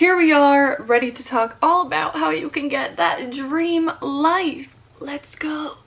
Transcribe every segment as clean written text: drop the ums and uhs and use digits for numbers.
Here we are, ready to talk all about how you can get that dream life. Let's go.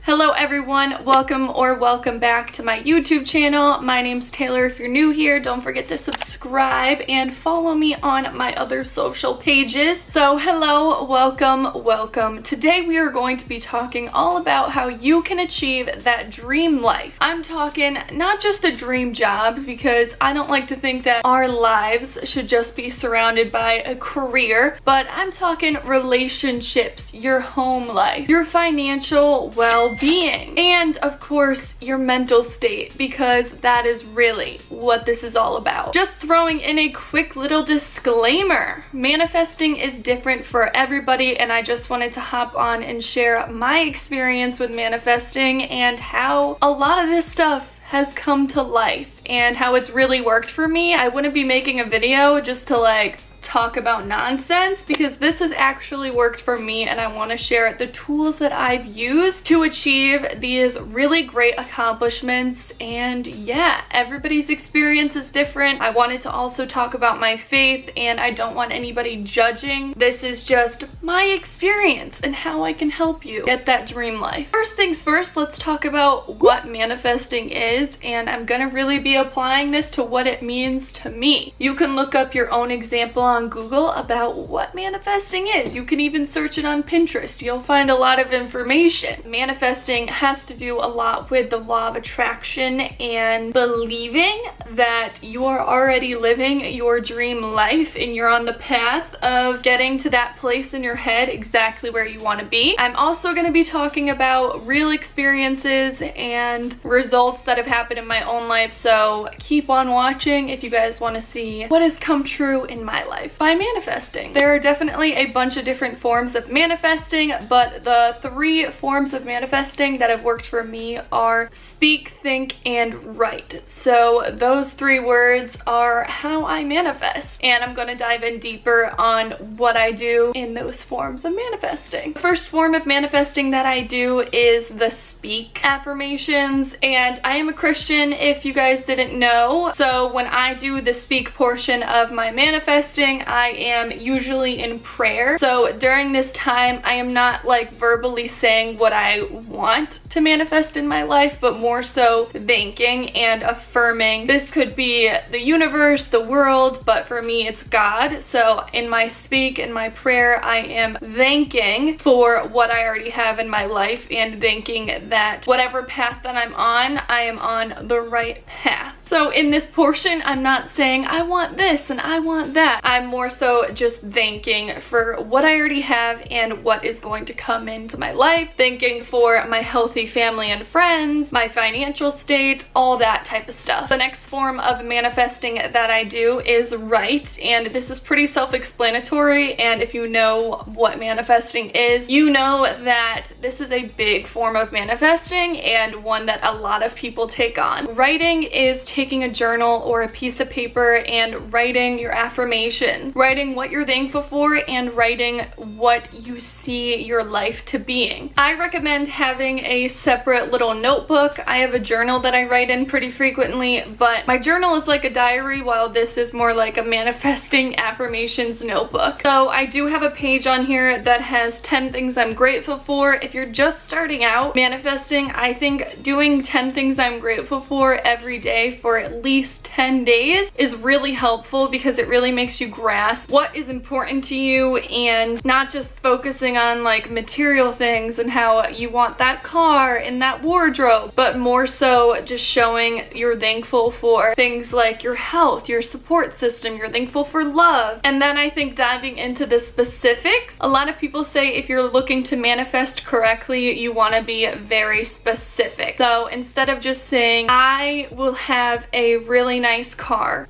Hello everyone, welcome back to my YouTube channel. My name's Taylor. If you're new here, don't forget to subscribe and follow me on my other social pages. So hello, welcome. Today we are going to be talking all about how you can achieve that dream life. I'm talking not just a dream job, because I don't like to think that our lives should just be surrounded by a career, but I'm talking relationships, your home life, your financial well-being, and of course your mental state, because that is really what this is all about. Just throwing in a quick little disclaimer, manifesting is different for everybody, and I just wanted to hop on and share my experience with manifesting and how a lot of this stuff has come to life and how it's really worked for me. I wouldn't be making a video just to talk about nonsense, because this has actually worked for me, and I want to share the tools that I've used to achieve these really great accomplishments. And yeah, everybody's experience is different. I wanted to also talk about my faith, and I don't want anybody judging. This is just my experience and how I can help you get that dream life. First things first, let's talk about what manifesting is, and I'm gonna really be applying this to what it means to me. You can look up your own example on Google about what manifesting is. You can even search it on Pinterest. You'll find a lot of information. Manifesting has to do a lot with the law of attraction and believing that you are already living your dream life and you're on the path of getting to that place in your head exactly where you want to be. I'm also going to be talking about real experiences and results that have happened in my own life, so keep on watching if you guys want to see what has come true in my life by manifesting. There are definitely a bunch of different forms of manifesting, but the three forms of manifesting that have worked for me are speak, think, and write. So those three words are how I manifest, and I'm going to dive in deeper on what I do in those forms of manifesting. The first form of manifesting that I do is the speak affirmations, and I am a Christian if you guys didn't know. So when I do the speak portion of my manifesting, I am usually in prayer. So during this time, I am not verbally saying what I want to manifest in my life, but more so thanking and affirming. This could be the universe, the world, but for me it's God. So in my speak, in my prayer, I am thanking for what I already have in my life and thanking that whatever path that I'm on, I am on the right path. So in this portion, I'm not saying I want this and I want that. I'm more so just thanking for what I already have and what is going to come into my life, thanking for my healthy family and friends, my financial state, all that type of stuff. The next form of manifesting that I do is write, and this is pretty self-explanatory, and if you know what manifesting is, you know that this is a big form of manifesting and one that a lot of people take on. Writing is taking a journal or a piece of paper and writing your affirmations, writing what you're thankful for, and writing what you see your life to being. I recommend having a separate little notebook. I have a journal that I write in pretty frequently, but my journal is like a diary, while this is more like a manifesting affirmations notebook. So I do have a page on here that has 10 things I'm grateful for. If you're just starting out manifesting, I think doing 10 things I'm grateful for every day for at least 10 days is really helpful, because it really makes you grasp what is important to you, and not just focusing on material things and how you want that car and that wardrobe, but more so just showing you're thankful for things like your health, your support system, you're thankful for love. And then I think diving into the specifics, a lot of people say if you're looking to manifest correctly, you want to be very specific. So instead of just saying I will have a really nice car,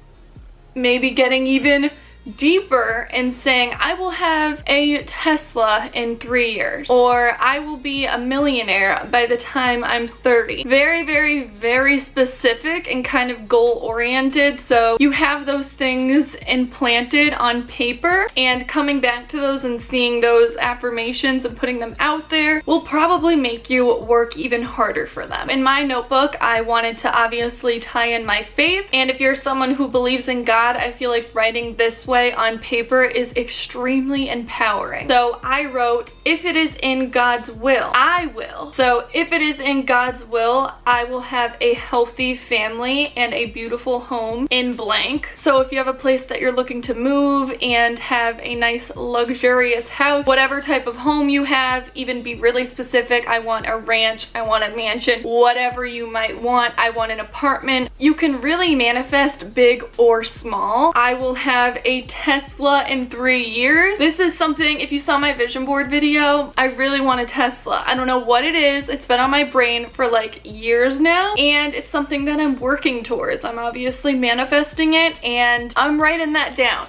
maybe getting even deeper and saying, I will have a Tesla in 3 years, or I will be a millionaire by the time I'm 30. Very, very, very specific and kind of goal-oriented. So you have those things implanted on paper, and coming back to those and seeing those affirmations and putting them out there will probably make you work even harder for them. In my notebook, I wanted to obviously tie in my faith, and if you're someone who believes in God, I feel like writing this way on paper is extremely empowering. So I wrote, if it is in God's will, I will. So if it is in God's will, I will have a healthy family and a beautiful home in blank. So if you have a place that you're looking to move and have a nice luxurious house, whatever type of home you have, even be really specific. I want a ranch, I want a mansion, whatever you might want. I want an apartment. You can really manifest big or small. I will have a Tesla in 3 years. This is something, if you saw my vision board video, I really want a Tesla. I don't know what it is. It's been on my brain for like years now, and it's something that I'm working towards. I'm obviously manifesting it, and I'm writing that down.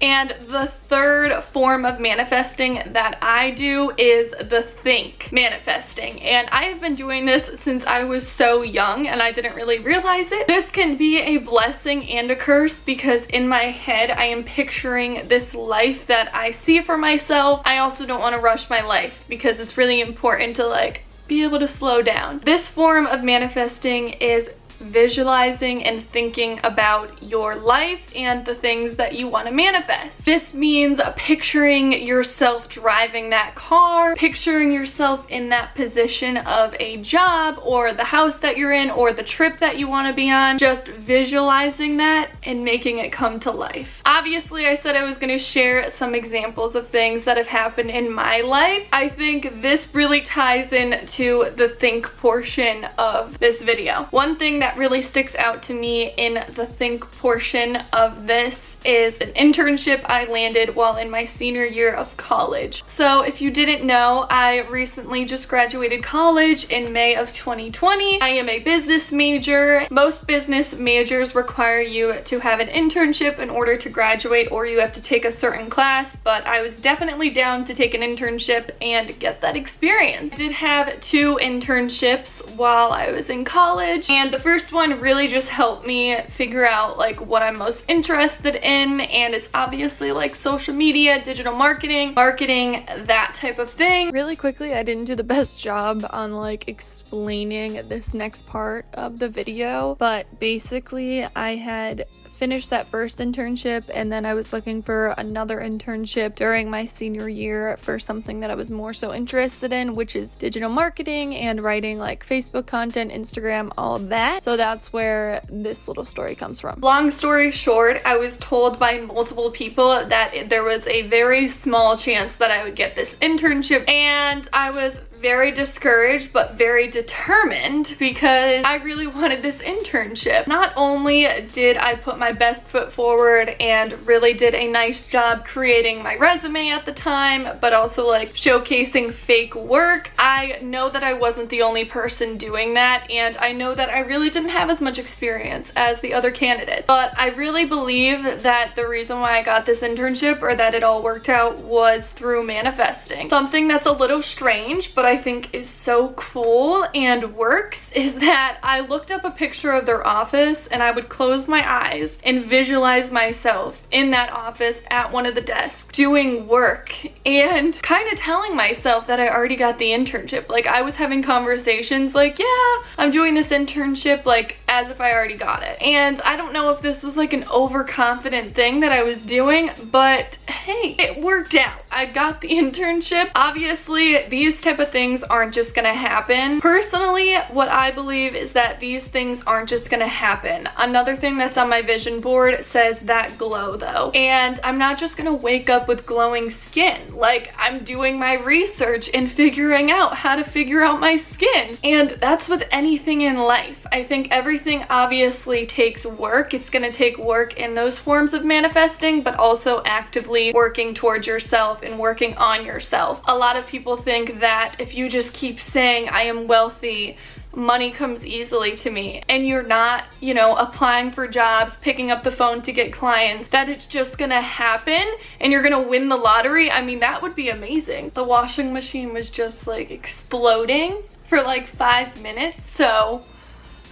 And the third form of manifesting that I do is the think manifesting. And I have been doing this since I was so young and I didn't really realize it. This can be a blessing and a curse because in my head I am picturing this life that I see for myself. I also don't want to rush my life because it's really important to like be able to slow down. This form of manifesting is visualizing and thinking about your life and the things that you want to manifest. This means picturing yourself driving that car, picturing yourself in that position of a job or the house that you're in or the trip that you want to be on, just visualizing that and making it come to life. Obviously, I said I was going to share some examples of things that have happened in my life. I think this really ties in to the think portion of this video. One thing that really sticks out to me in the think portion of this is an internship I landed while in my senior year of college. So if you didn't know, I recently just graduated college in May of 2020. I am a business major. Most business majors require you to have an internship in order to graduate, or you have to take a certain class, but I was definitely down to take an internship and get that experience. I did have 2 internships while I was in college, and the first one really just helped me figure out like what I'm most interested in, and it's obviously like social media, digital marketing, that type of thing. Really quickly, I didn't do the best job on like explaining this next part of the video, but basically I had finished that first internship and then I was looking for another internship during my senior year for something that I was more so interested in, which is digital marketing and writing like Facebook content, Instagram, all of that. So that's where this little story comes from. Long story short, I was told by multiple people that there was a very small chance that I would get this internship, and I was very discouraged but very determined because I really wanted this internship. Not only did I put my best foot forward and really did a nice job creating my resume at the time, but also like showcasing fake work. I know that I wasn't the only person doing that, and I know that I really didn't have as much experience as the other candidates. But I really believe that the reason why I got this internship, or that it all worked out, was through manifesting. Something that's a little strange, but I think is so cool and works, is that I looked up a picture of their office and I would close my eyes and visualize myself in that office at one of the desks doing work and kind of telling myself that I already got the internship. Like I was having conversations like, yeah, I'm doing this internship, like as if I already got it. And I don't know if this was like an overconfident thing that I was doing, but hey, it worked out. I got the internship. Obviously, these type of things aren't just gonna happen. Personally, what I believe is that these things aren't just gonna happen. Another thing that's on my vision board says that glow though. And I'm not just gonna wake up with glowing skin. Like I'm doing my research and figuring out how to figure out my skin. And that's with anything in life. I think everything obviously takes work. It's gonna take work in those forms of manifesting, but also actively working towards yourself and working on yourself. A lot of people think that if you just keep saying I am wealthy, money comes easily to me and you're not, you know, applying for jobs, picking up the phone to get clients, that it's just gonna happen and you're gonna win the lottery, I mean, that would be amazing. The washing machine was just like exploding for like 5 minutes, so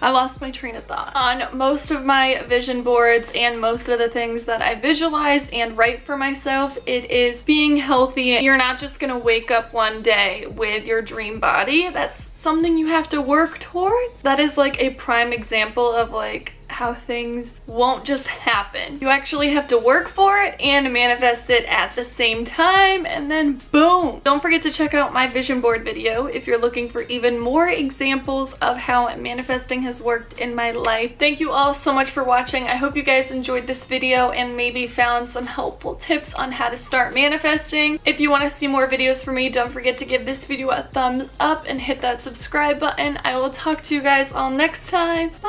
I lost my train of thought. On most of my vision boards and most of the things that I visualize and write for myself, it is being healthy. You're not just gonna wake up one day with your dream body. That's something you have to work towards. That is like a prime example of like how things won't just happen. You actually have to work for it and manifest it at the same time, and then boom. Don't forget to check out my vision board video if you're looking for even more examples of how manifesting has worked in my life. Thank you all so much for watching. I hope you guys enjoyed this video and maybe found some helpful tips on how to start manifesting. If you want to see more videos from me, don't forget to give this video a thumbs up and hit that subscribe button. I will talk to you guys all next time. Bye!